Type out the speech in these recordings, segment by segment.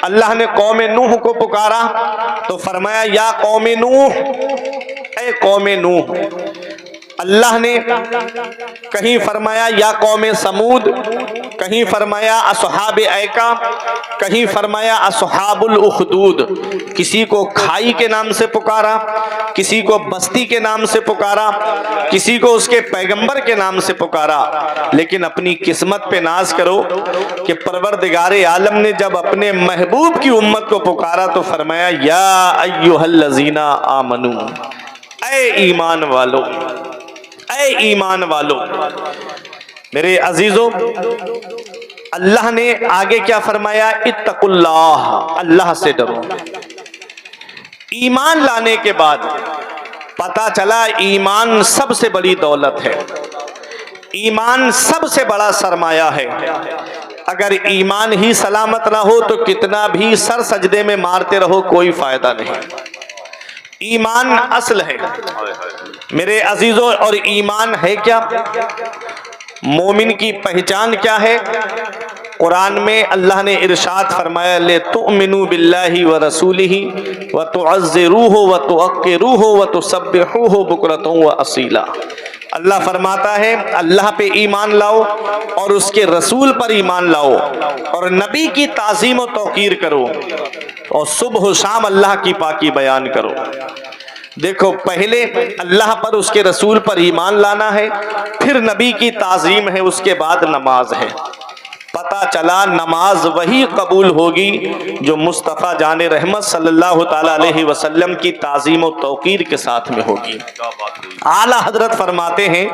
اللہ نے قوم نوح کو پکارا تو فرمایا یا قوم نوح، اے قوم نوح۔ اللہ نے کہیں فرمایا یا قوم سمود، کہیں فرمایا اصحاب ایکا، کہیں فرمایا اصحاب الاخدود۔ کسی کو کھائی کے نام سے پکارا، کسی کو بستی کے نام سے پکارا، کسی کو اس کے پیغمبر کے نام سے پکارا۔ لیکن اپنی قسمت پہ ناز کرو کہ پروردگار عالم نے جب اپنے محبوب کی امت کو پکارا تو فرمایا یا ایھا الذین آمنو، اے ایمان والو، اے ایمان والو۔ میرے عزیزو، اللہ نے آگے کیا فرمایا؟ اتقوا اللہ، اللہ سے ڈرو۔ ایمان لانے کے بعد پتا چلا ایمان سب سے بڑی دولت ہے، ایمان سب سے بڑا سرمایہ ہے۔ اگر ایمان ہی سلامت نہ ہو تو کتنا بھی سر سجدے میں مارتے رہو کوئی فائدہ نہیں۔ ایمان اصل ہے میرے عزیزوں، اور ایمان ہے کیا؟ مومن کی پہچان کیا ہے؟ قرآن میں اللہ نے ارشاد فرمایا لِتُؤْمِنُوا بِاللَّهِ وَرَسُولِهِ وَتُعَزِّرُوهُ وَتُوَقِّرُوهُ وَتُسَبِّحُوهُ بُكْرَةً وَأَصِيلًا۔ اللہ فرماتا ہے اللہ پہ ایمان لاؤ اور اس کے رسول پر ایمان لاؤ اور نبی کی تعظیم و توقیر کرو اور صبح و شام اللہ کی پاکی بیان کرو۔ دیکھو، پہلے اللہ پر اس کے رسول پر ایمان لانا ہے، پھر نبی کی تعظیم ہے، اس کے بعد نماز ہے۔ پتہ چلا نماز وہی قبول ہوگی جو مصطفیٰ جان رحمت صلی اللہ تعالیٰ علیہ وسلم کی تعظیم و توقیر کے ساتھ میں ہوگی۔ اعلیٰ حضرت فرماتے ہیں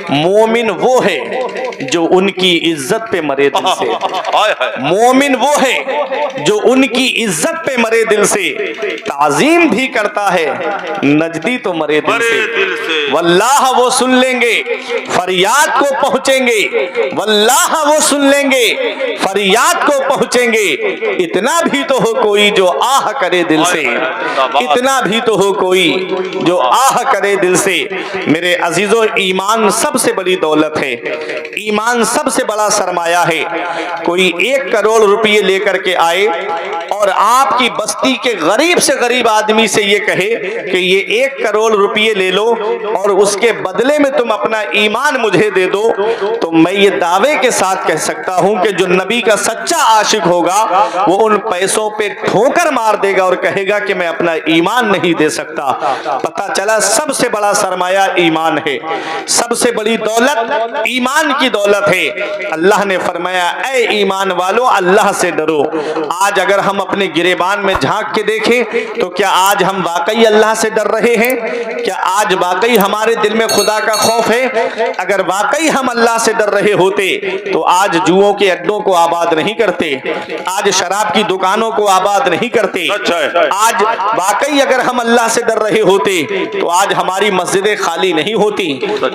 مومن وہ ہے جو ان کی عزت پہ مرے دل سے، مومن وہ ہے جو ان کی عزت پہ مرے دل سے، تعظیم بھی کرتا ہے نجدی تو مرے دل سے، واللہ وہ سن لیں گے فریاد کو پہنچیں گے، واللہ وہ سن لیں گے فریاد کو پہنچیں گے۔ اتنا بھی تو ہو کوئی جو آہ کرے دل سے، اتنا بھی تو ہو کوئی جو آہ کرے دل سے۔ میرے عزیزو، ایمان سب سے بڑی دولت ہے، ایمان سب سے بڑا سرمایہ ہے۔ کوئی 1 کروڑ روپے لے کر کے آئے اور آپ کی بستی کے غریب سے غریب آدمی سے یہ کہے کہ یہ 1 کروڑ روپے لے لو اور اس کے بدلے میں تم اپنا ایمان مجھے دے دو، تو میں یہ دعوے کے ساتھ کہہ سکتا ہوں کہ جو نبی کا سچا عاشق ہوگا وہ ان پیسوں پہ ٹھوکر مار دے گا اور کہے گا کہ میں اپنا ایمان نہیں دے سکتا۔ پتہ چلا سب سے بڑا سرمایہ ایمان ہے، سب سے بڑی دولت ایمان کی دولت ہے۔ اللہ نے فرمایا اے ایمان والو اللہ سے ڈرو۔ آج اگر ہم اپنے گریبان میں جھانک کے دیکھیں تو کیا آج ہم واقعی اللہ سے ڈر رہے ہیں؟ کیا آج واقعی ہمارے دل میں خدا کا خوف ہے؟ اگر واقعی ہم اللہ سے ڈر رہے ہوتے تو آج جوؤں کے اڈوں کو آباد نہیں کرتے، آج شراب کی دکانوں کو آباد نہیں کرتے۔ آج واقعی اگر ہم اللہ سے ڈر رہے ہوتے تو آج ہماری مسجدیں خالی نہیں ہوتی،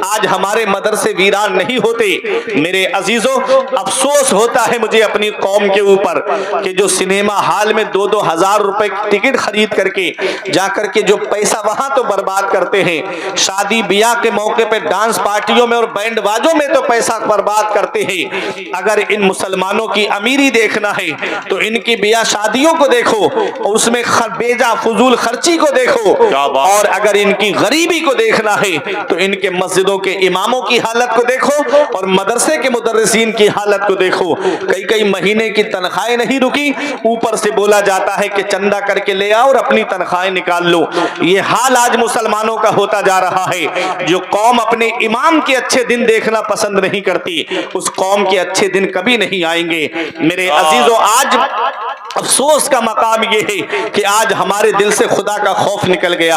آج ہمارے مدرسے ویران نہیں ہوتے۔ میرے عزیزوں، افسوس ہوتا ہے مجھے اپنی قوم کے اوپر کہ جو سنیما ہال میں 2-2 ہزار روپے ٹکٹ خرید کر کے جا کر کے جو پیسہ وہاں تو برباد کرتے ہیں، شادی بیاہ کے موقع پہ ڈانس پارٹیوں میں اور بینڈ باجوں میں تو پیسہ برباد کرتے ہیں۔ اگر ان مسلمانوں کی امیری دیکھنا ہے تو ان کی بیاہ شادیوں کو دیکھو اور اس میں بیجا فضول خرچی کو دیکھو، اور اگر ان کی غریبی کو دیکھنا ہے تو ان کے مسجدوں کے اماموں کی حالت کو دیکھو اور مدرسے کے مدرسین کی حالت کو دیکھو۔ کئی مہینے کی تنخواہیں نہیں رکی، اوپر سے بولا جاتا ہے کہ چندہ کر کے لے آؤ اور اپنی تنخواہیں نکال لو۔ یہ حال آج مسلمانوں کا ہوتا جا رہا ہے۔ جو قوم اپنے امام کے اچھے دن دیکھنا پسند نہیں کرتی، اس قوم کے اچھے دن کبھی نہیں آئیں گے۔ میرے عزیزو، آج افسوس کا مقام یہ ہے کہ آج ہمارے دل سے خدا کا خوف نکل گیا،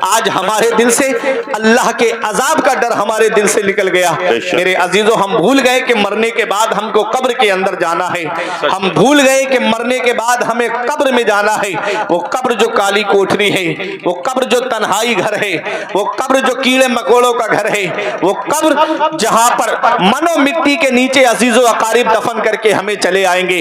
آج ہمارے دل سے اللہ کے عذاب کا ڈر ہمارے دل سے نکل گیا۔ میرے عزیزو، ہم بھول گئے کہ مرنے کے بعد ہم کو قبر کے اندر جانا ہے، ہم بھول گئے کہ مرنے کے بعد ہمیں قبر میں جانا ہے۔ وہ قبر جو کالی کوٹری ہے، وہ قبر جو تنہائی گھر ہے، وہ قبر جو کیڑے مکوڑوں کا گھر ہے، وہ قبر جہاں پر منو مٹی کے نیچے عزیز و اقارب دفن کر کے ہمیں چلے آئیں گے۔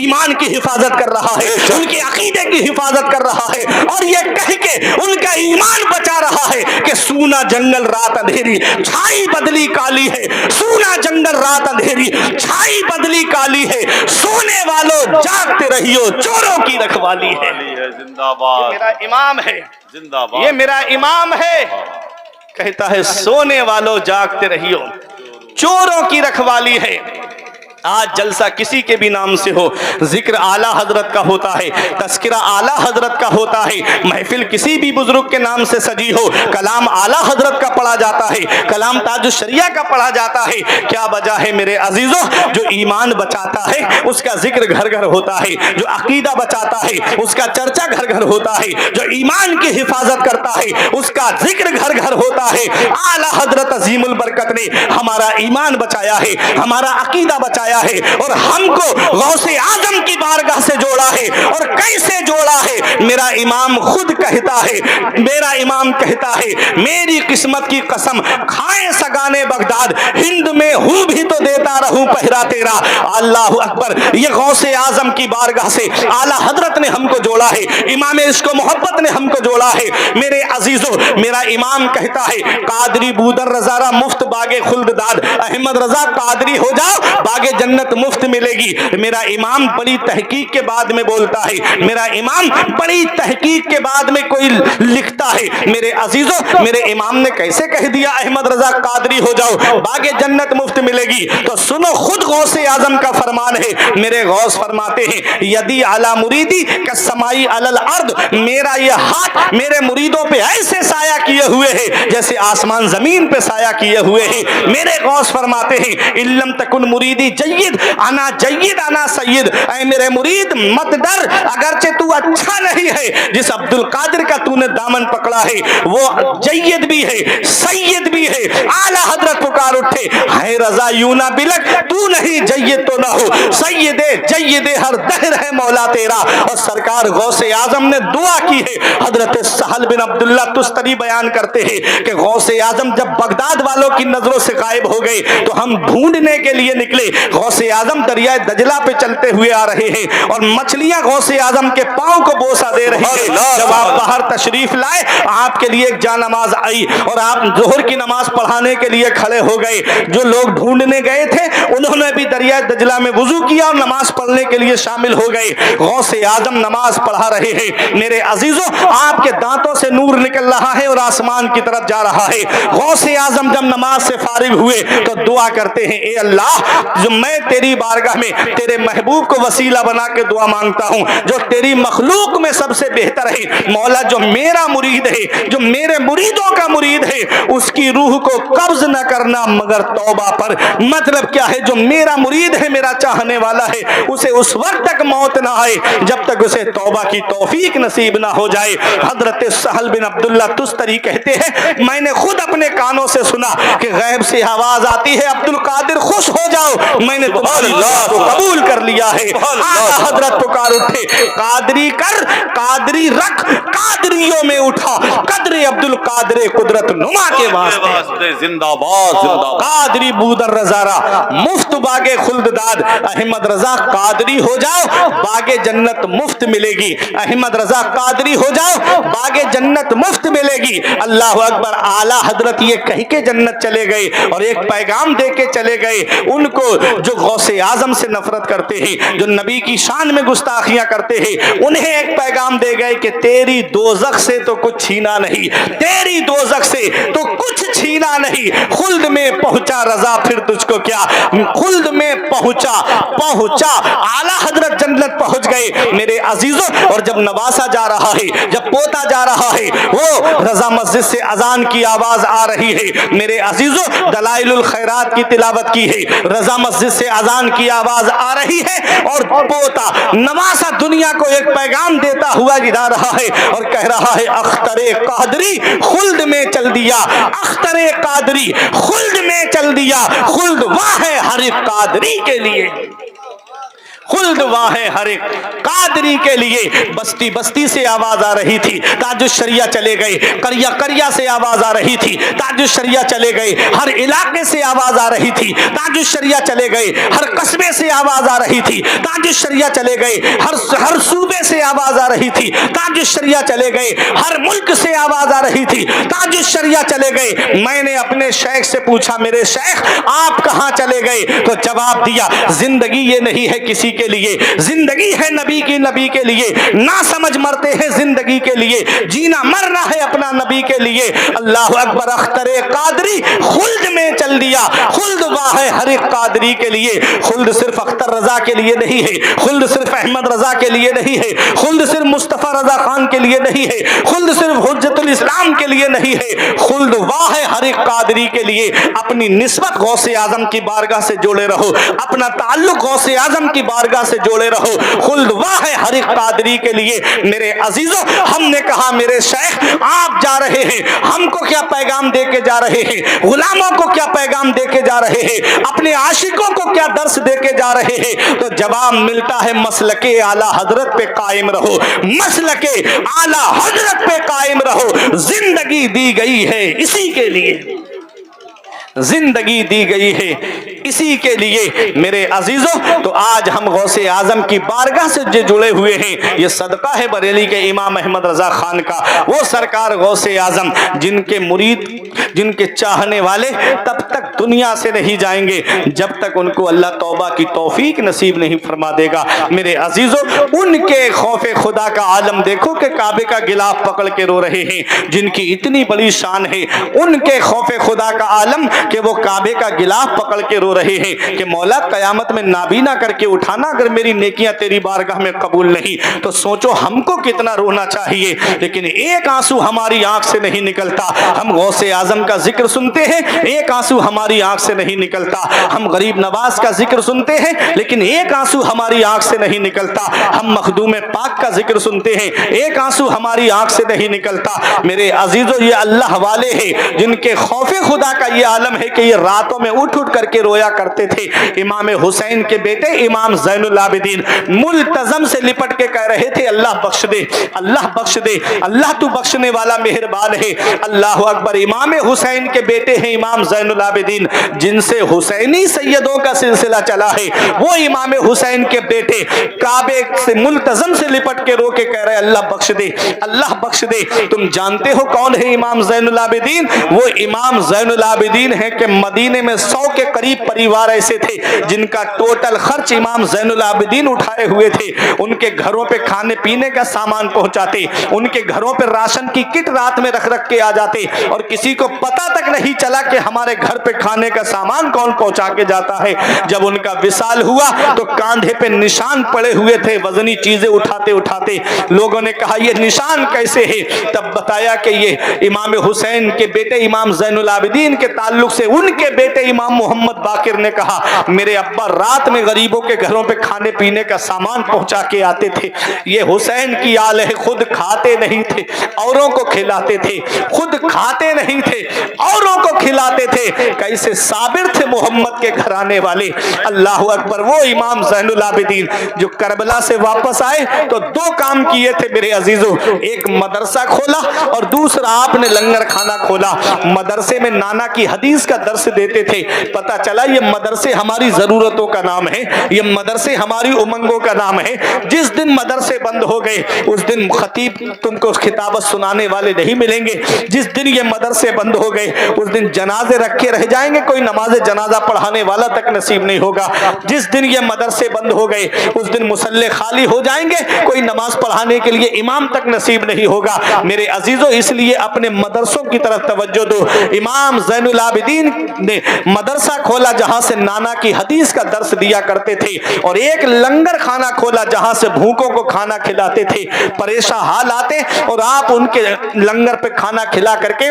ایمان کی حفاظت کر رہا ہے، ان کے عقیدے کی حفاظت کر رہا ہے، اور یہ کہہ کے ان کا ایمان بچا رہا ہے کہ سونا جنگل رات اندھیری چھائی بدلی کالی ہے، سونا جنگل رات اندھیری چھائی بدلی کالی ہے، سونے والوں جاگتے رہیو چوروں کی رکھوالی ہے۔ زندہ باد، میرا امام ہے، زندہ باد، یہ میرا امام ہے، کہتا ہے سونے والوں جاگتے رہیو چوروں کی رکھوالی ہے۔ آج جلسہ کسی کے بھی نام سے ہو، ذکر اعلیٰ حضرت کا ہوتا ہے، تذکرہ اعلیٰ حضرت کا ہوتا ہے، محفل کسی بھی بزرگ کے نام سے سجی ہو، کلام اعلیٰ حضرت کا پڑھا جاتا ہے، کلام تاج الشریعہ کا پڑھا جاتا ہے، کیا وجہ ہے میرے عزیزوں؟ جو ایمان بچاتا ہے اس کا ذکر گھر گھر ہوتا ہے، جو عقیدہ بچاتا ہے اس کا چرچا گھر گھر ہوتا ہے، جو ایمان کی حفاظت کرتا ہے اس کا ذکر گھر گھر ہوتا ہے۔ اعلیٰ حضرت عظیم البرکت نے ہمارا ایمان بچایا ہے، ہمارا عقیدہ بچایا ہے، اور ہم کو غوث اعظم کی بارگاہ سے جوڑا ہے۔ اور کیسے جوڑا ہے؟ میرا امام خود کہتا ہے، میرا امام کہتا ہے، میری قسمت کی قسم کھائے سگانے بغداد، ہند میں ہوں بھی تو دیتا رہوں پہرا تیرا۔ اللہ اکبر، یہ غوث اعظم کی بارگاہ سے اعلیٰ حضرت نے ہم کو جوڑا ہے، امام عشق و محبت نے ہم کو جوڑا ہے۔ میرے عزیزوں، میرا امام کہتا ہے، قادری بودر رضا مفت باغ خلد داد، احمد رضا قادری ہو جاؤ باغ جنت مفت ملے گی۔ میرا امام بڑی تحقیق کے بعد میں بولتا ہے، میرا امام بڑی تحقیق کے بعد میں کوئی لکھتا ہے۔ میرے عزیزوں، میرے امام نے کیسے کہہ دیا احمد رضا قادری ہو جاؤ باغ جنت مفت ملے گی؟ تو سنو، خود غوث اعظم کا فرمان ہے۔ میرے غوث فرماتے ہیں، یدی علی مریدی کالسمائی علی الارض، میرا یہ ہاتھ میرے مریدوں پہ ایسے سایہ کیے ہوئے ہے جیسے آسمان زمین پہ سایہ کیے ہوئے ہیں۔ میرے غوث فرماتے ہیں، ان لم تکن مریدی جید انا جید انا سید، اے میرے مرید مت ڈر، اگرچہ تو اچھا نہیں ہے، جس عبد القادر کا تو نے دامن پکڑا ہے وہ جید بھی ہے، سید بھی ہے۔ اعلیٰ حضرت پکار اٹھے، ہے رضا یوں نہ بلک، تو نہیں جید تو نہ ہو، سید جید ہر دہر ہے مولا تیرا۔ اور سرکار غوث اعظم نے دعا کی ہے۔ حضرت سہل بن عبداللہ تستری بیان کرتے ہیں کہ غوث اعظم جب بغداد والوں کی نظروں سے غائب ہو گئے تو ہم ڈھونڈنے کے لیے نکلے۔ غوث اعظم دریائے دجلہ پہ چلتے ہوئے آ رہے ہیں اور مچھلیاں غوث اعظم کے پاؤں کو بوسہ دے رہے ہیں۔ جب آپ باہر تشریف لائے، آپ کے لیے ایک جانماز آئی اور آپ ظہر کی نماز پڑھانے کے لیے کھڑے ہو گئے۔ جو لوگ ڈھونڈنے گئے تھے انہوں نے بھی دریائے دجلہ میں وضو کیا اور نماز پڑھنے کے لیے شامل ہو گئے۔ غوث اعظم نماز پڑھا رہے ہیں۔ میرے عزیزوں، آپ کے دانتوں سے نور نکل رہا ہے اور آسمان کی طرف جا رہا ہے۔ غوث اعظم جب نماز سے فارغ ہوئے تو دعا کرتے ہیں، اے اللہ، جو میں تیری بارگاہ میں تیرے محبوب کو وسیلہ بنا کے دعا مانگتا ہوں، جو تیری مخلوق میں سب سے بہتر ہے، مولا جو میرا مرید ہے، جو میرے مریدوں کا مرید ہے، اس کی روح کو قبض نہ کرنا مگر توبہ پر۔ مطلب کیا ہے؟ جو میرا مرید ہے، میرا چاہنے والا ہے، اسے اس وقت تک موت نہ آئے جب تک اسے توبہ کی توفیق نصیب نہ ہو جائے۔ حضرت سہل بن عبداللہ تستری کہتے ہیں، میں نے خود اپنے کانوں سے سنا کہ غیب سے آواز آتی ہے، عبد القادر خوش ہو جاؤ، میں نے تمہاری دعا کو قبول کر لیا ہے۔ آقا حضرت پکار اٹھے، قادری کر، قادری رکھ، قادریوں میں اٹھا، قدر عبد القادر قدرت نما کے واسطے۔ زندہ باد، زندہ باد۔ قادری بودر رضا مفت باغ خلد داد، احمد رضا قادری ہو جاؤ باغ جنت مفت ملے گی، احمد رضا قادری ہو جاؤ باغ جنت مفت ملے گی۔ اللہ اکبر۔ اعلیٰ حضرت یہ کہہ کے جنت چلے گئے اور ایک پیغام دے کے چلے گئے ان کو جو غوث اعظم سے نفرت کرتے ہیں، جو نبی کی شان میں گستاخیاں کرتے ہیں، انہیں ایک پیغام دے گئے کہ تیری دوزخ سے تو کچھ چھینا نہیں، تیری دوزخ سے تو کچھ چھینا نہیں، خلد میں پہنچا رضا پھر تجھ کو کیا، خلد میں پہنچا اعلیٰ حضرت جنت پہنچ گئے۔ میرے عزیزوں، اور جب نواسا جا رہا ہے، جب پوتا جا رہا ہے، وہ رضا مسجد سے اذان کی آواز آ رہی ہے۔ میرے عزیزوں، دلائل الخیرات کی تلاوت کی ہے، رضا مسجد سے اذان کی آواز آ رہی ہے اور پوتا نواسا دنیا کو ایک پیغام دیتا ہوا جا رہا ہے اور کہہ رہا ہے، اختر قادری خلد میں چل دیا، اختر قادری خلد میں چل دیا، خلد واہ ہے ہر قادری کے لیے، خلد واہ ہر ایک قادری کے لیے۔ بستی بستی سے آواز آ رہی تھی، تاج الشریعہ چلے گئے، قریہ قریہ سے آواز آ رہی تھی، تاج الشریعہ چلے گئے، ہر علاقے سے آواز آ رہی تھی، تاج الشریعہ چلے گئے، ہر قصبے سے آواز آ رہی تھی، تاج الشریعہ چلے گئے، ہر صوبے سے آواز آ رہی تھی، تاج الشریعہ چلے گئے، ہر ملک سے آواز آ رہی تھی، تاج الشریعہ چلے گئے۔ میں نے اپنے شیخ سے پوچھا، میرے شیخ آپ کہاں چلے گئے؟ تو جواب دیا، زندگی یہ نہیں ہے کسی کے لیے، زندگی ہے نبی کی، نبی کے لیے۔ نہ سمجھ مرتے ہیں زندگی کے لیے، جینا مرنا ہے اپنا نبی کے لیے۔ اللہ اکبر، اختر قادری خلد میں چل دیا۔ خلد واہ ہر ایک قادری کے لیے۔ خلد صرف اختر رضا کے لیے نہیں ہے، خلد صرف احمد رضا کے لیے نہیں ہے، خلد صرف مصطفیٰ رضا خان کے لیے نہیں ہے، خلد صرف حجت الاسلام کے لیے نہیں ہے، خلد واہ ہر ایک قادری کے لیے۔ اپنی نسبت غوث اعظم کی بارگاہ سے جوڑے رہو، اپنا تعلق غوث اعظم کی بارگاہ سے جوڑے رہو۔ خلد واہ ہر ایک قادری کے لیے۔ میرے عزیزوں، ہم نے کہا میرے شیخ آپ جا رہے ہیں، ہم کو کیا پیغام دے کے جا رہے ہیں؟ غلاموں کو کیا پیغام دے کے جا رہے ہیں؟ اپنے عاشقوں کو کیا درس دے کے جا رہے ہیں؟ تو جواب ملتا ہے، مسلک اعلیٰ حضرت پہ قائم رہو، مسلک اعلیٰ حضرت پہ قائم رہو۔ زندگی دی گئی ہے اسی کے لیے، زندگی دی گئی ہے اسی کے لیے۔ میرے عزیزوں، تو آج ہم غوث اعظم کی بارگاہ سے جو جڑے ہوئے ہیں، یہ صدقہ ہے بریلی کے امام احمد رضا خان کا۔ وہ سرکار غوث اعظم جن کے مرید، جن کے چاہنے والے تب تک دنیا سے نہیں جائیں گے جب تک ان کو اللہ توبہ کی توفیق نصیب نہیں فرما دے گا۔ میرے عزیزوں، ان کے خوف خدا کا عالم دیکھو کہ کعبے کا غلاف پکڑ کے رو رہے ہیں، جن کی اتنی بڑی شان ہے۔ ان کے خوف خدا کا عالم کہ وہ کعبے کا غلاف پکڑ کے رو رہے ہیں کہ مولا قیامت میں نابینا کر کے اٹھانا اگر میری نیکیاں تیری بارگاہ میں قبول نہیں تو سوچو ہم کو کتنا رونا چاہیے۔ لیکن ایک آنسو ہماری آنکھ سے نہیں نکلتا۔ ہم غوث اعظم کا ذکر سنتے ہیں، ایک آنسو ہماری آنکھ سے نہیں نکلتا۔ ہم غریب نواز کا ذکر سنتے ہیں، لیکن ایک آنسو ہماری آنکھ سے نہیں نکلتا۔ ہم مخدوم پاک کا ذکر سنتے ہیں، ایک آنسو ہماری آنکھ سے نہیں نکلتا۔ میرے عزیزوں، یہ اللہ والے ہیں جن کے خوف خدا کا یہ عالم ہے کہ یہ راتوں میں اٹھ اٹھ کر کے رویا کرتے تھے۔ امام حسین کے بیٹے امام زین العابدین ملتزم سے لپٹ کے کہہ رہے تھے، اللہ بخش دے، اللہ بخش دے، اللہ تو بخشنے والا مہربان ہے۔ اللہ اکبر۔ امام حسین کے بیٹے ہیں امام زین العابدین، جن سے حسینی سیدوں کا سلسلہ چلا ہے، وہ امام حسین کے بیٹے کعبے سے ملتزم سے لپٹ کے رو کے کہہ رہے اللہ بخش دے، اللہ بخش دے۔ تم جانتے ہو کون ہے امام زین العابدین؟ وہ امام زین العابدین ہیں کہ مدینے میں 100 کے قریب پریوار ایسے تھے جن کا ٹوٹل خرچ امام زین العابدین اٹھائے ہوئے تھے۔ ان کے گھروں پہ کھانے پینے کا سامان پہنچاتے، ان کے گھروں پہ راشن کی کٹ رات میں رکھ رکھ کے آ جاتے، اور کسی کو پتہ تک نہیں چلا کہ ہمارے گھر پہ کھانے کا سامان کون پہنچا کے جاتا ہے۔ جب ان کا وصال ہوا تو کاندھے پہ نشان پڑے ہوئے تھے، وزنی چیزیں اٹھاتے اٹھاتے۔ لوگوں نے کہا یہ نشان کیسے ہے؟ تب بتایا کہ یہ امام حسین کے بیٹے امام زین العابدین کے تعلق سے ان کے بیٹے امام محمد باقر نے کہا میرے ابا رات میں غریبوں کے گھروں پہ کھانے پینے کا سامان پہنچا کے آتے تھے۔ یہ حسین کی آل ہے، خود کھاتے نہیں تھے، اوروں کو کھلاتے تھے، خود کھاتے نہیں تھے، اوروں کو کھلاتے تھے۔ کیسے صابر تھے محمد کے گھرانے والے۔ اللہ اکبر۔ وہ امام زین العابدین جو کربلا سے واپس آئے تو 2 کام کیے تھے میرے عزیزوں، ایک مدرسہ کھولا اور دوسرا آپ نے لنگر کھانا کھولا۔ مدرسے میں نانا کی حدیث کا درس دیتے تھے۔ پتہ چلا یہ مدرسے ہماری ضرورتوں کا نام ہے، یہ مدرسے ہماری امنگوں کا نام ہے۔ جس دن مدرسے بند ہو گئے اس دن خطیب تم کو خطابت سنانے والے نہیں ملیں گے۔ جس دن یہ مدرسے بند ہو گئے اس دن جنازے رکھے رہ جائیں گے، کوئی نماز جنازہ پڑھانے والا تک نصیب نہیں ہوگا۔ جس دن یہ مدرسے بند ہو گئے اس دن مصلے خالی ہو جائیں گے، کوئی نماز پڑھانے کے لیے امام تک نصیب نہیں ہوگا۔ میرے عزیزوں، اس لیے اپنے مدرسوں کی طرف توجہ دو۔ امام زین العابدین نے مدرسہ کھولا جہاں سے نانا کی حدیث کا درس دیا کرتے تھے، اور ایک لنگر خانہ کھولا جہاں سے بھوکوں کو کھانا کھلاتے تھے۔ پریشان حال آتے اور آپ ان کے لنگر پہ کھانا کھلا کر کے،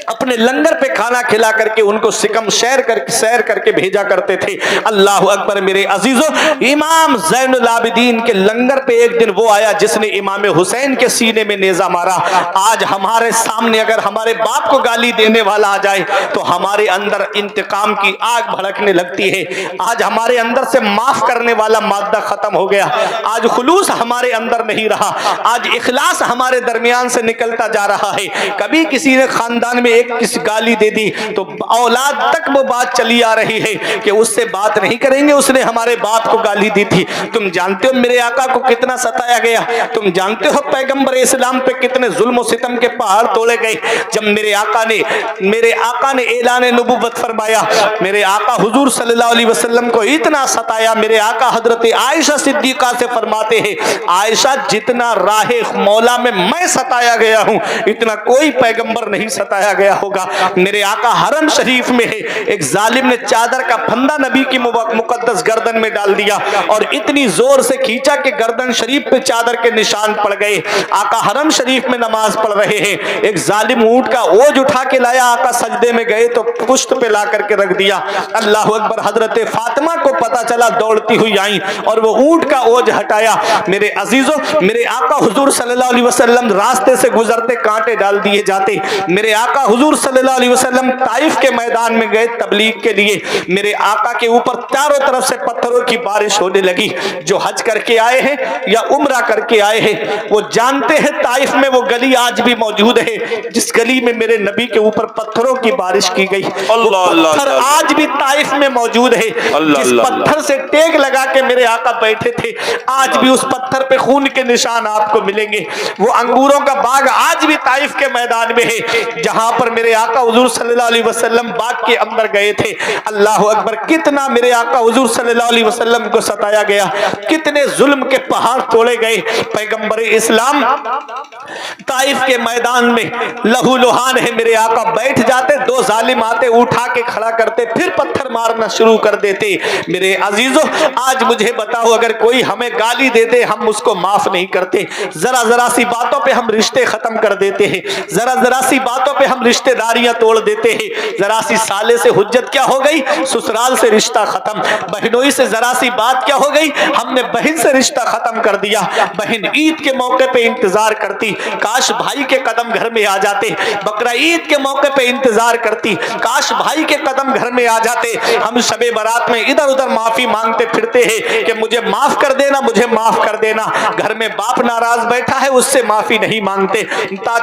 اپنے لنگر پہ کھانا کھلا کر کے ان کو سکم سیر کر کے بھیجا کرتے تھے۔ اللہ اکبر میرے عزیزو، امام زین العابدین کے لنگر پہ ایک دن وہ آیا جس نے امام حسین کے سینے میں نیزہ مارا۔ آج ہمارے سامنے اگر ہمارے باپ کو گالی دینے والا آ جائے تو ہمارے اندر انتقام کی آگ بھڑکنے لگتی ہے۔ آج ہمارے اندر سے معاف کرنے والا مادہ ختم ہو گیا، آج خلوص ہمارے اندر نہیں رہا، آج اخلاص ہمارے درمیان سے نکلتا جا رہا ہے۔ کبھی کسی نے خاندان میں ایک کسی گالی دے دی تو اولاد تک وہ بات چلی آ رہی ہے کہ اس سے بات نہیں کریں گے، اس نے ہمارے باپ کو گالی دی تھی۔ تم جانتے ہو میرے آقا کو کتنا ستایا گیا، تم جانتے ہو پیغمبر اسلام پہ کتنے ظلم و ستم کے پہاڑ توڑے گئے۔ جب میرے آقا نے اعلان نبوت فرمایا، میرے آقا حضور صلی اللہ علیہ وسلم کو اتنا ستایا، میرے آقا حضرت عائشہ صدیقہ سے فرماتے ہیں، عائشہ جتنا راہ مولا میں ستایا گیا ہوں اتنا کوئی پیغمبر نہیں ستایا گیا ہوگا۔ میرے آقا حرم شریف میں ہے، ایک ظالم نے چادر کا پھندا نبی کی مقدس گردن میں ڈال دیا اور اتنی زور سے کھینچا کہ گردن شریف پہ چادر کے نشان پڑ گئے۔ آقا حرم شریف میں نماز پڑھ رہے ہیں، ایک ظالم اونٹ کا اوج اٹھا کے لایا، آقا سجدے میں گئے تو پشت پہ لا کر کے رکھ دیا۔ اللہ اکبر، حضرت فاطمہ کو پتا چلا، دوڑتی ہوئی آئیں اور وہ اونٹ کا اوج ہٹایا۔ میرے عزیزو، میرے آقا حضور صلی اللہ علیہ وسلم راستے سے گزرتے کانٹے ڈال دیے جاتے۔ میرے آقا حضور صلی اللہ علیہ وسلم طائف کے میدان میں گئے تبلیغ کے لیے، میرے آقا کے اوپر چاروں طرف سے پتھروں کی بارش ہونے لگی۔ جو حج کر کے آئے ہیں یا عمرہ کر کے آئے ہیں وہ جانتے ہیں طائف میں وہ گلی آج بھی موجود ہے جس گلی میں میرے نبی کے اوپر پتھروں کی بارش کی گئی، وہ پتھر آج بھی طائف میں موجود ہے۔ جس پتھر سے ٹیک لگا کے میرے آقا بیٹھے تھے آج بھی اس پتھر پہ خون کے نشان آپ کو ملیں گے۔ وہ انگوروں کا باغ آج بھی طائف کے میدان میں ہے جہاں پر میرے آقا حضور صلی اللہ علیہ وسلم باغ کے اندر گئے تھے۔ اللہ اکبر، کتنا میرے آقا حضور صلی اللہ علیہ وسلم کو ستایا گیا، کتنے ظلم کے پہاڑ توڑے گئے۔ پیغمبر اسلام طائف کے میدان میں لہو لہان ہے، میرے آقا بیٹھ جاتے، دو ظالم آتے اٹھا کے کھڑا کرتے، پھر پتھر مارنا شروع کر دیتے۔ میرے عزیزو، آج مجھے بتاؤ، اگر کوئی ہمیں گالی دے دے ہم اس کو معاف نہیں کرتے، ذرا سی باتوں پہ ہم رشتے ختم کر دیتے ہیں، ذرا سی باتوں پہ ہم رشتے داریاں توڑ دیتے ہیں۔ ذرا سی سالے سے حجت کیا ہو گئی، سسرال سے رشتہ ختم، بہنوئی سے ذرا سی بات کیا ہو گئی، ہم نے بہن سے رشتہ ختم کر دیا۔ بہن عید کے موقع پہ انتظار کرتی، کاش بھائی کے قدم گھر میں آ جاتے، بقرہ عید کے موقع پہ انتظار کرتی، کاش بھائی کے قدم گھر میں آ جاتے۔ ہم شب برات میں ادھر ادھر معافی مانگتے پھرتے ہیں کہ مجھے معاف کر دینا، مجھے معاف کر دینا۔ گھر میں باپ ناراض بیٹھا ہے اس سے معافی نہیں مانگتے،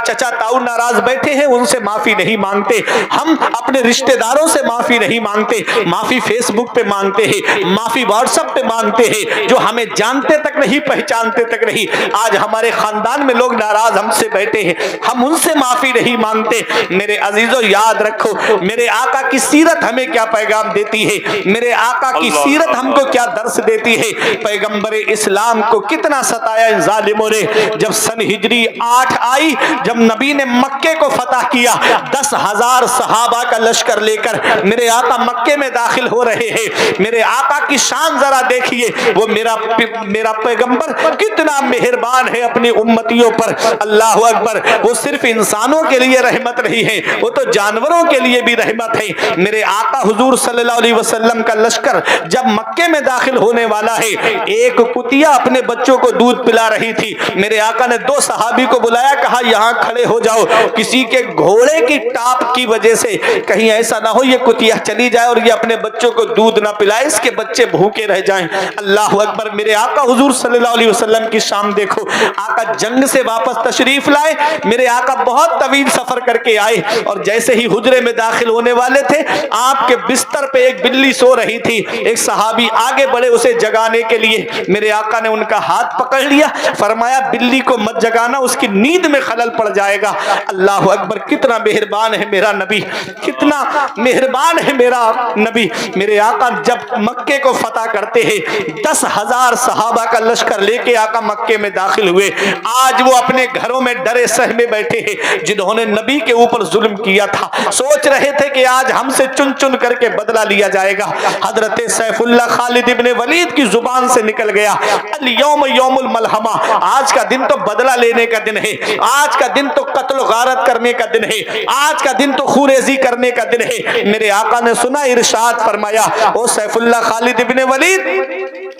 چچا تاؤ ناراض بیٹھے ہیں ان سے معافی نہیں مانگتے، ہم اپنے رشتہ داروں سے معافی نہیں مانگتے، معافی فیس بک پہ مانگتے ہیں، معافی واٹس ایپ پہ مانگتے ہیں، جو ہمیں جانتے تک نہیں پہچانتے تک نہیں۔ آج ہمارے خاندان میں لوگ ناراض ہم سے بیٹھے ہیں، ہم ان سے معافی نہیں مانگتے۔ میرے عزیزو، یاد رکھو میرے آقا کی سیرت ہمیں کیا پیغام دیتی ہے، میرے آقا کی سیرت ہم کو کیا درس دیتی ہے۔ پیغمبر اسلام کو کتنا ستایا ان ظالموں نے۔ جب سن ہجری 8 آئی، جب نبی نے مکے کو فتح کیا، 10,000 صحابہ کا لشکر لے کر میرے آقا مکے میں داخل ہو رہے ہیں۔ میرے آقا کی شان ذرا دیکھیے، وہ میرا پیغمبر کتنا مہربان ہے اپنی امتیوں پر۔ اللہ اکبر، وہ صرف انسانوں کے لیے رحمت نہیں ہے، وہ تو جانوروں کے لیے بھی رحمت ہے۔ میرے آقا حضور صلی اللہ علیہ وسلم کا لشکر جب مکے میں داخل ہونے والا ہے، ایک کتیا اپنے بچوں کو دودھ پلا رہی تھی، میرے آقا نے 2 صحابی کو بلایا، کہا یہاں کھڑے ہو جاؤ، کسی کے گھوڑے کی ٹاپ کی وجہ سے کہیں ایسا نہ ہو یہ کتیا چلی جائے اور یہ اپنے بچوں کو دودھ نہ پلائے، اس کے بچے بھوکے رہ جائیں۔ اللہ اکبر، میرے آقا حضور صلی اللہ علیہ وسلم کی شان دیکھو۔ آقا جنگ سے واپس تشریف لائے، میرے آقا بہت طویل سفر کر کے آئے اور جیسے ہی حجرے میں داخل ہونے والے تھے، آپ کے بستر پہ ایک بلی سو رہی تھی، ایک صحابی آگے بڑھے اسے جگانے کے لیے، میرے آقا نے ان کا ہاتھ پکڑ لیا، فرمایا بلی کو مت جگانا، اس کی نیند میں خلل پڑ جائے گا۔ اللہ اکبر، کتنا مہربان ہے میرا نبی، کتنا مہربان ہے میرا نبی۔ میرے آقا جب مکے کو فتح کرتے ہیں، 10,000 صحابہ کا لشکر لے کے آقا مکے میں داخل ہوئے۔ آج وہ اپنے گھروں میں ڈرے سہمے بیٹھے ہیں، جنہوں نے نبی کے اوپر ظلم کیا تھا، سوچ رہے تھے کہ آج ہم سے چن چن کر کے بدلہ لیا جائے گا۔ حضرت سیف اللہ خالد ابن ولید کی زبان سے نکل گیا، الیوم یوم الملحمہ، آج کا دن تو بدلہ لینے کا دن ہے، آج کا دن تو قتل و غارت کرنے کا دن ہے، آج کا دن تو خوریزی کرنے کا دن دن ہے۔ میرے آقا نے سنا، ارشاد فرمایا، او سیف اللہ خالد ابن ولید،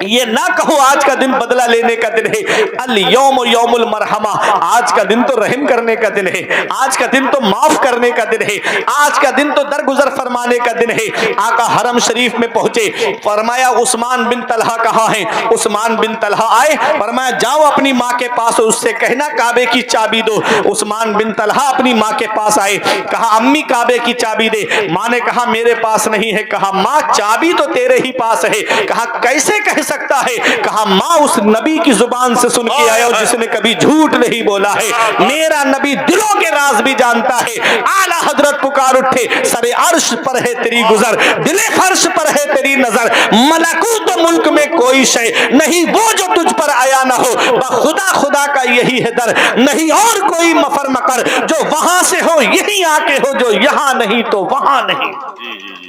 یہ نہ کہو آج کا دن بدلہ لینے کا دن ہے، الیوم یوم المرحمہ، آج کا دن تو رحم کرنے کا دن ہے، آج کا دن تو معاف کرنے کا دن ہے، آج کا دن تو درگزر فرمانے کا دن ہے۔ آقا حرم شریف میں پہنچے، فرمایا عثمان بن طلحہ کہاں ہیں؟ عثمان بن طلحہ آئے، فرمایا جاؤ اپنی ماں کے پاس، اس سے کہنا کعبے کی چابی دو۔ عثمان بن طلحہ اپنی ماں کے پاس آئے، کہا امی کعبے کی چابی دے۔ ماں نے کہا میرے پاس نہیں ہے۔ کہا ماں چابی تو تیرے ہی پاس ہے۔ کہا کیسے کہہ سکتا ہے؟ کہا ماں اس نبی کی زبان سے سن کے آیا جس نے کبھی جھوٹ نہیں بولا ہے، میرا نبی دلوں کے راز بھی جانتا ہے۔ اعلیٰ حضرت پکار اٹھے، سر عرش پر ہے تیری گزر، دل فرش پر ہے تیری نظر، ملکوت و ملک میں کوئی شے نہیں وہ جو تجھ پر آیا نہ ہو، بخدا خدا کا یہی ہے در، نہیں اور کوئی مفر مکر، جو وہاں سے ہو یہی آ کے ہو، جو یہاں نہیں تو وہاں نہیں۔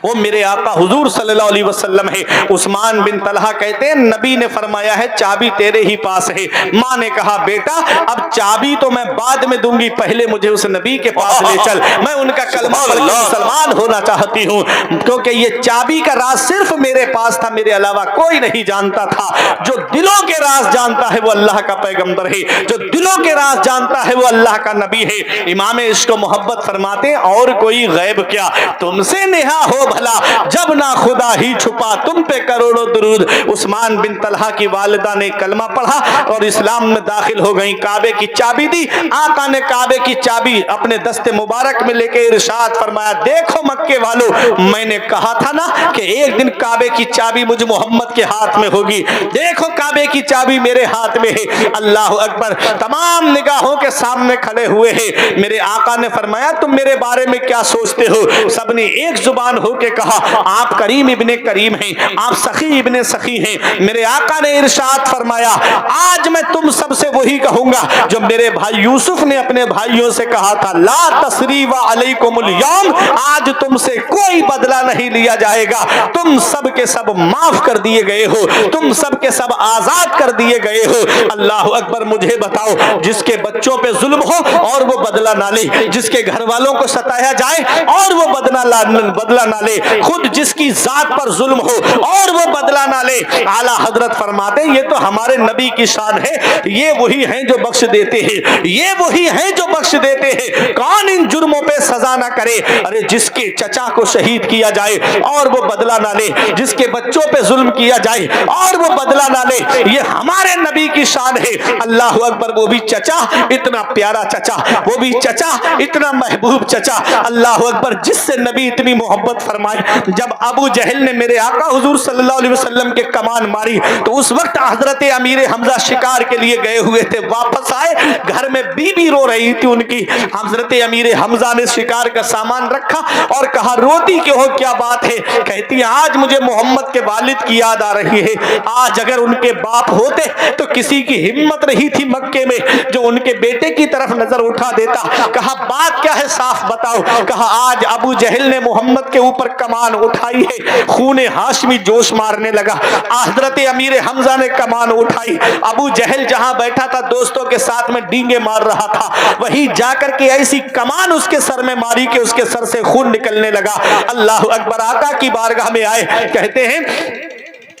وہ میرے آقا حضور صلی اللہ علیہ وسلم ہے۔ عثمان بن طلحہ کہتے ہیں نبی نے فرمایا ہے چابی تیرے ہی پاس ہے۔ ماں نے کہا بیٹا اب چابی تو میں بعد میں دوں گی، پہلے مجھے اس نبی کے پاس لے چل، میں ان کا کلمہ پڑھ کے مسلمان ہونا چاہتی ہوں، کیونکہ یہ چابی کا راز صرف میرے پاس تھا، میرے علاوہ کوئی نہیں جانتا تھا۔ جو دلوں کے راز جانتا ہے وہ اللہ کا پیغمبر ہے، جو دلوں کے راز جانتا ہے وہ اللہ کا نبی ہے۔ امام عشق و محبت فرماتے ہیں اور کوئی غیب کیا تم سے نہا ہو بھلا، جب نہ خدا ہی چھپا تم پہ کروڑوں درود۔ عثمان بن طلحہ کی والدہ نے کلمہ پڑھا اور اسلام میں داخل ہو گئیں، کعبے کی چابی دی۔ آقا نے کعبے کی چابی اپنے دست مبارک میں لے کے ارشاد فرمایا دیکھو مکے والو، میں نے کہا تھا نا کہ ایک دن کعبے کی چابی مجھ محمد کے ہاتھ میں ہوگی، دیکھو کعبے کی چابی میرے ہاتھ میں ہے۔ اللہ اکبر، تمام نگاہوں کے سامنے کھڑے ہوئے ہیں۔ میرے آقا نے فرمایا تم میرے بارے میں کیا سوچتے ہو؟ سب نے ایک زبان ہو کے کہا آپ کریم ابن کریم ہیں، آپ سخی ابن سخی ہیں۔ میرے آقا نے ارشاد فرمایا آج میں تم سب سے وہی کہوں گا جو میرے بھائی یوسف نے اپنے بھائیوں سے کہا تھا، لا تثریب علیکم اليوم، آج تم سے کوئی بدلہ نہیں لیا جائے گا، تم سب کے سب معاف کر دیے گئے ہو، تم سب کے سب آزاد کر دیے گئے ہو۔ اللہ اکبر، مجھے بتاؤ جس کے بچوں پہ ظلم ہو اور وہ بدلہ نہ لے، جس کے گھر والوں کو ستایا جائے اور وہ بدلہ نہ لے، خود جس کی ذات پر ظلم ہو اور وہ بدلہ نہ لے۔ اعلیٰ حضرت فرماتے ہیں یہ تو ہمارے نبی کی شان ہے، یہ وہی ہیں جو بخش دیتے ہیں، یہ وہی ہیں جو بخش دیتے ہیں، کون ان جرموں پہ سزا نہ کرے؟ ارے جس کے چچا کو شہید کیا جائے اور وہ بدلہ نہ لے، جس کے بچوں پہ ظلم کیا جائے اور وہ بدلہ نہ لے، یہ ہمارے نبی کی شان ہے۔ اللہ اکبر، وہ بھی چچا اتنا پیارا چچا، وہ بھی چچا اتنا محبوب چچا، اللہ اکبر، جس سے نبی اتنی محبت فرمائی۔ جب ابو جہل نے میرے آقا حضور صلی اللہ علیہ وسلم کے کمان ماری تو اس وقت حضرت امیر حمزہ شکار کے لیے گئے ہوئے تھے، واپس آئے، گھر میں بی بی رو رہی تھی ان کی۔ حضرت امیر حمزہ نے شکار کا سامان رکھا اور کہا روتی کیوں ہو، کیا بات ہے؟ کہتی ہے آج مجھے محمد کے والد کی یاد آ رہی ہے، آج اگر ان کے باپ ہوتے تو کسی کی ہمت رہی تھی مکے میں جو ان کے بیٹے کی طرف نظر اٹھا دیتا۔ کہا بات کیا ہے صاف بتاؤ؟ کہا آج ابو جہل نے محمد کے اوپر کمان اٹھائی ہے، خون ہاشمی جوش مارنے لگا۔ حضرت امیر حمزہ نے کمان اٹھائی، ابو جہل جہاں بیٹھا تھا دوستوں کے ساتھ میں ڈینگے مار رہا تھا، وہی جا کر کے ایسی کمان اس کے سر میں ماری کہ اس کے سر سے خون نکلنے لگا۔ اللہ اکبر، آقا کی بارگاہ میں آئے، کہتے ہیں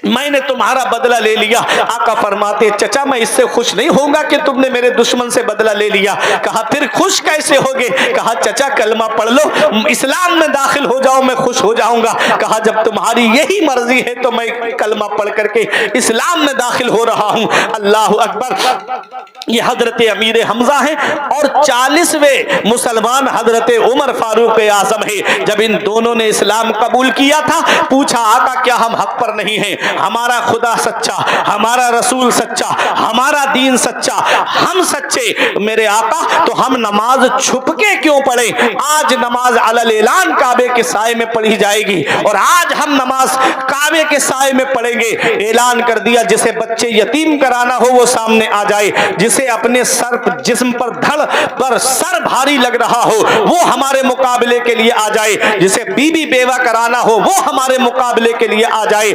میں نے تمہارا بدلہ لے لیا۔ آقا فرماتے چچا میں اس سے خوش نہیں ہوں گا کہ تم نے میرے دشمن سے بدلہ لے لیا۔ کہا پھر خوش کیسے ہوگے؟ کہا چچا کلمہ پڑھ لو، اسلام میں داخل ہو جاؤ، میں خوش ہو جاؤں گا۔ کہا جب تمہاری یہی مرضی ہے تو میں کلمہ پڑھ کر کے اسلام میں داخل ہو رہا ہوں۔ اللہ اکبر، یہ حضرت امیر حمزہ ہیں اور 40ویں مسلمان حضرت عمر فاروق اعظم ہے۔ جب ان دونوں نے اسلام قبول کیا تھا پوچھا آقا کیا ہم حق پر نہیں ہیں؟ ہمارا خدا سچا، ہمارا رسول سچا، ہمارا دین سچا، ہم سچے میرے آقا، تو ہم نماز چھپ کے کیوں پڑھیں؟ آج نماز علی الاعلان کعبے کے سائے میں پڑھی جائے گی اور آج ہم نماز کعبے کے سائے میں پڑھیں گے۔ اعلان کر دیا جسے بچے یتیم کرانا ہو وہ سامنے آ جائے، جسے اپنے سر جسم پر دھڑ پر سر بھاری لگ رہا ہو وہ ہمارے مقابلے کے لیے آ جائے، جسے بیوی بیوہ کرانا ہو وہ ہمارے مقابلے کے لیے آ جائے۔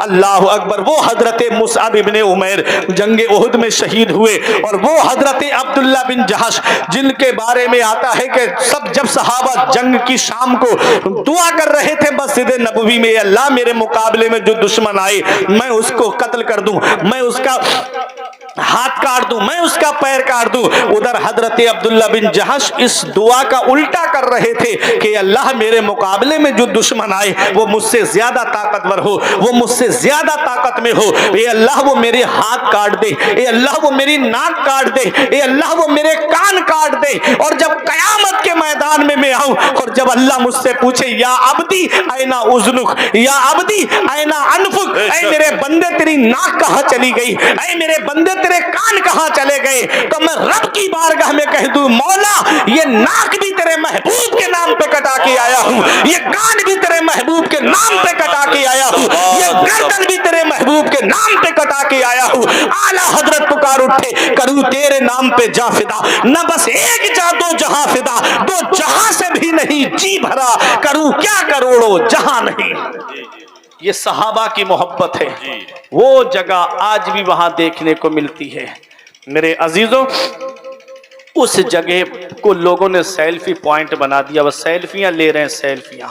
اللہ اکبر. وہ حضرت مصعب ابن عمیر جنگ احد میں شہید ہوئے, اور وہ حضرت عبداللہ بن جہش جن کے بارے میں آتا ہے کہ سب جب صحابہ جنگ کی شام کو دعا کر رہے تھے مسجد نبوی میں, اللہ میرے مقابلے میں جو دشمن آئے میں اس کو قتل کر دوں, میں اس کا ہاتھ کاٹ دوں, میں اس کا پیر کاٹ دوں. ادھر حضرت عبداللہ بن جہش اس دعا کا الٹا کر رہے تھے کہ اللہ میرے مقابلے میں جو دشمن آئے وہ مجھ سے زیادہ طاقتور ہو, وہ مجھ سے زیادہ طاقت میں ہو. اے اللہ وہ میرے ہاتھ کاٹ دے, اے اللہ وہ میری ناک کاٹ دے, اے اللہ وہ میرے کان کاٹ دے. اور جب قیامت کے میدان میں میں آؤں اور جب اللہ مجھ سے پوچھے یا عبدی اینا اذنک, یا عبدی اینا انفک, اے میرے بندے تیری ناک کہاں چلی گئی, اے میرے بندے تیرے کان کہاں چلے گئے, تو میں رب کی بارگاہ میں کہہ دوں مولا یہ ناک بھی تیرے محبوب کے نام پہ کٹا کے آیا ہوں, یہ کان بھی تیرے محبوب کے نام پہ کٹا کے آیا ہوں, یہ گردن بھی تیرے محبوب کے نام پہ کٹا کے آیا ہوں. اعلیٰ حضرت پکار اٹھے, کروں تیرے نام پہ جاں فدا, نہ بس ایک جاں دو جہاں فدا, دو جہاں سے بھی نہیں جی بھرا, کروں کیا کروڑوں جہاں نہیں. یہ صحابہ کی محبت ہے, وہ جگہ آج بھی وہاں دیکھنے کو ملتی ہے. میرے عزیزوں اس جگہ کو لوگوں نے سیلفی پوائنٹ بنا دیا, وہ سیلفیاں لے رہے ہیں, سیلفیاں.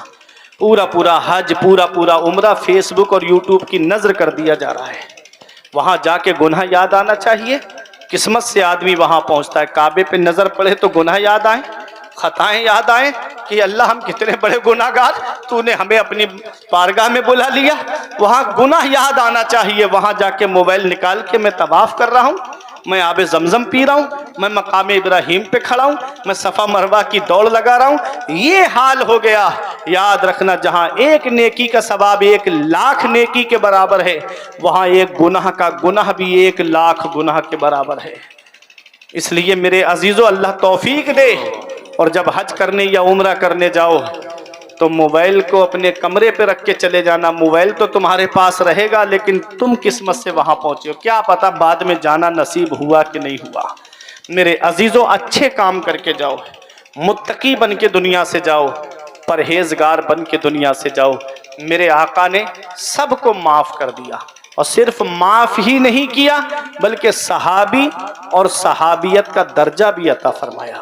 پورا حج, پورا عمرہ فیس بک اور یوٹیوب کی نظر کر دیا جا رہا ہے. وہاں جا کے گناہ یاد آنا چاہیے. قسمت سے آدمی وہاں پہنچتا ہے, کعبے پہ نظر پڑے تو گناہ یاد آئیں, خطائیں یاد آئیں کہ اللہ ہم کتنے بڑے گناہ گار, تو نے ہمیں اپنی بارگاہ میں بلا لیا. وہاں گناہ یاد آنا چاہیے. وہاں جا کے موبائل نکال کے میں طواف کر رہا ہوں, میں آب زمزم پی رہا ہوں, میں مقام ابراہیم پہ کھڑا ہوں, میں صفا مروہ کی دوڑ لگا رہا ہوں. یہ حال ہو گیا. یاد رکھنا جہاں ایک نیکی کا ثواب 1,00,000 نیکی کے برابر ہے, وہاں ایک گناہ کا گناہ بھی 1,00,000 گناہ کے برابر ہے. اس لیے میرے عزیزو اللہ توفیق دے. اور جب حج کرنے یا عمرہ کرنے جاؤ تو موبائل کو اپنے کمرے پہ رکھ کے چلے جانا. موبائل تو تمہارے پاس رہے گا لیکن تم قسمت سے وہاں پہنچے ہو, کیا پتا بعد میں جانا نصیب ہوا کہ نہیں ہوا. میرے عزیزوں اچھے کام کر کے جاؤ, متقی بن کے دنیا سے جاؤ, پرہیزگار بن کے دنیا سے جاؤ. میرے آقا نے سب کو معاف کر دیا, اور صرف معاف ہی نہیں کیا بلکہ صحابی اور صحابیت کا درجہ بھی عطا فرمایا.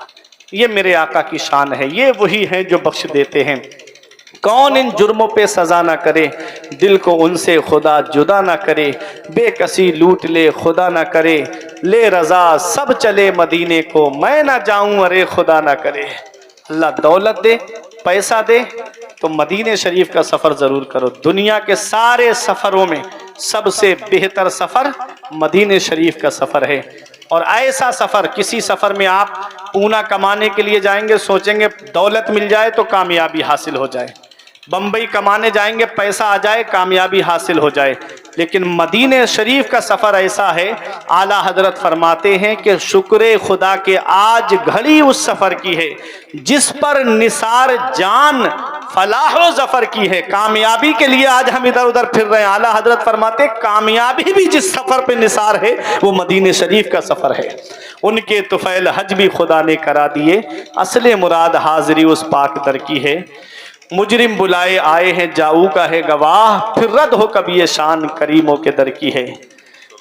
یہ میرے آقا کی شان ہے. یہ وہی ہیں جو بخش دیتے ہیں. کون ان جرموں پہ سزا نہ کرے, دل کو ان سے خدا جدا نہ کرے. بے کسی لوٹ لے خدا نہ کرے, لے رضا سب چلے مدینے کو, میں نہ جاؤں ارے خدا نہ کرے. اللہ دولت دے, پیسہ دے تو مدینے شریف کا سفر ضرور کرو. دنیا کے سارے سفروں میں سب سے بہتر سفر مدینے شریف کا سفر ہے. اور ایسا سفر, کسی سفر میں آپ پونا کمانے کے لیے جائیں گے, سوچیں گے دولت مل جائے تو کامیابی حاصل ہو جائے. بمبئی کمانے جائیں گے, پیسہ آ جائے, کامیابی حاصل ہو جائے. لیکن مدینہ شریف کا سفر ایسا ہے, اعلیٰ حضرت فرماتے ہیں کہ شکر خدا کہ آج گھڑی اس سفر کی ہے جس پر نثار جان فلاح و ظفر کی ہے. کامیابی کے لیے آج ہم ادھر ادھر پھر رہے ہیں. اعلیٰ حضرت فرماتے ہیں کامیابی بھی جس سفر پہ نثار ہے وہ مدینہ شریف کا سفر ہے. ان کے طفیل حج بھی خدا نے کرا دیے, اصل مراد حاضری اس پاک در کی ہے. مجرم بلائے آئے ہیں جاؤ کا ہے گواہ, پھر رد ہو کبھی یہ شان کریموں کے در کی ہے.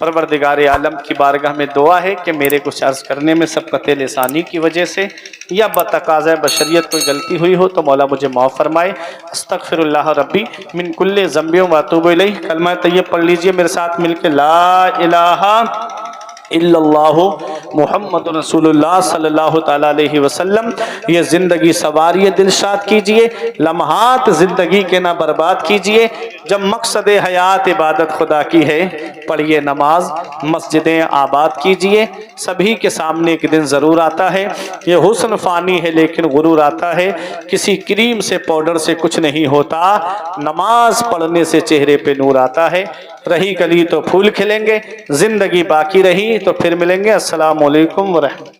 پروردگار عالم کی بارگاہ میں دعا ہے کہ میرے کچھ عرض کرنے میں سبقت لسانی کی وجہ سے یا بتقاضۂ بشریت کوئی غلطی ہوئی ہو تو مولا مجھے معاف فرمائے. استغفر اللہ ربی من کل ذنب و اتوب الیہ. کلمہ طیب پڑھ لیجئے میرے ساتھ مل کے, لا الہ الا اللہ محمد رسول اللہ صلی اللہ تعالیٰ علیہ وسلم. یہ زندگی سواری دلشاد کیجئے, لمحات زندگی کے نہ برباد کیجئے. جب مقصد حیات عبادت خدا کی ہے, پڑھیے نماز, مسجدیں آباد کیجئے. سبھی کے سامنے ایک دن ضرور آتا ہے. یہ حسن فانی ہے لیکن غرور آتا ہے. کسی کریم سے پاؤڈر سے کچھ نہیں ہوتا, نماز پڑھنے سے چہرے پہ نور آتا ہے. رہی کلی تو پھول کھلیں گے, زندگی باقی رہی تو پھر ملیں گے. السلام علیکم ورحمۃ.